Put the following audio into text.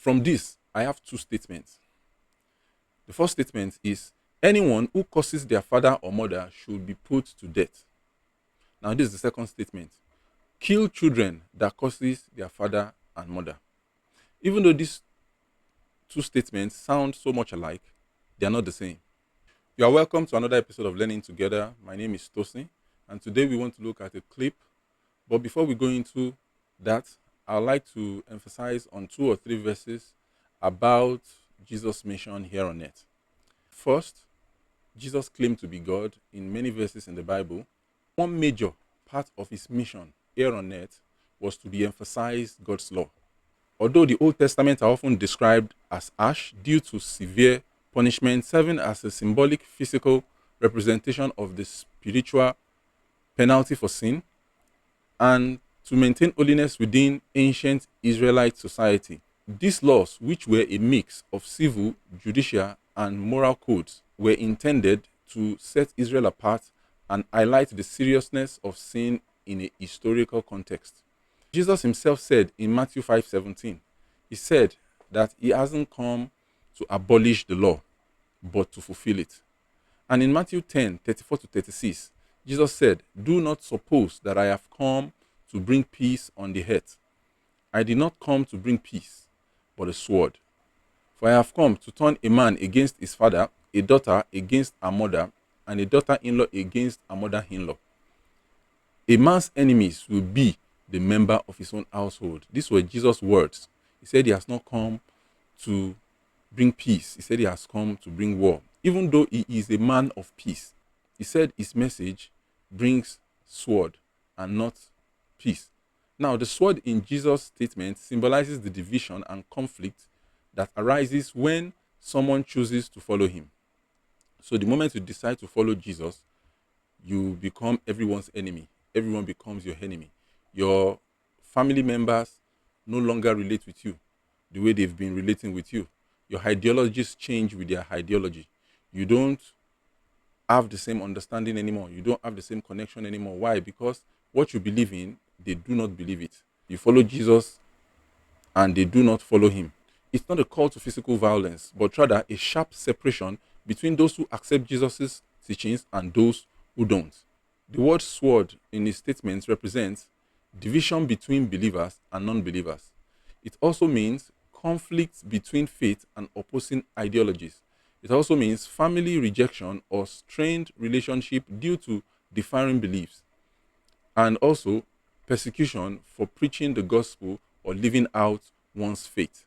From this, I have two statements. The first statement is anyone who curses their father or mother should be put to death. Now, this is the second statement. Kill children that curses their father and mother. Even though these two statements sound so much alike, they are not the same. You are welcome to another episode of Learning Together. My name is Tosin, and today we want to look at a clip. But before we go into that, I'd like to emphasize on 2 or 3 verses about Jesus' mission here on earth. First, Jesus claimed to be God in many verses in the Bible. One major part of his mission here on earth was to de-emphasize God's law. Although the Old Testament are often described as harsh due to severe punishment, serving as a symbolic physical representation of the spiritual penalty for sin, and to maintain holiness within ancient Israelite society. These laws, which were a mix of civil, judicial, and moral codes, were intended to set Israel apart and highlight the seriousness of sin in a historical context. Jesus himself said in Matthew 5:17, he said that he hasn't come to abolish the law, but to fulfill it. And in Matthew 10:34-36, Jesus said, "Do not suppose that I have come to bring peace on the earth. I did not come to bring peace, but a sword. For I have come to turn a man against his father, a daughter against her mother, and a daughter-in-law against her mother-in-law. A man's enemies will be the member of his own household." These were Jesus' words. He said he has not come to bring peace. He said he has come to bring war. Even though he is a man of peace, he said his message brings sword and not peace. Now, the sword in Jesus' statement symbolizes the division and conflict that arises when someone chooses to follow him. So the moment you decide to follow Jesus, you become everyone's enemy. Everyone becomes your enemy. Your family members no longer relate with you the way they've been relating with you. Your ideologies change with their ideology. You don't have the same understanding anymore. You don't have the same connection anymore. Why? Because what you believe in, they do not believe it. You follow Jesus and they do not follow him. It's not a call to physical violence, but rather a sharp separation between those who accept Jesus' teachings and those who don't. The word sword in his statements represents division between believers and non-believers. It also means conflict between faith and opposing ideologies. It also means family rejection or strained relationship due to differing beliefs, and also persecution for preaching the gospel or living out one's faith.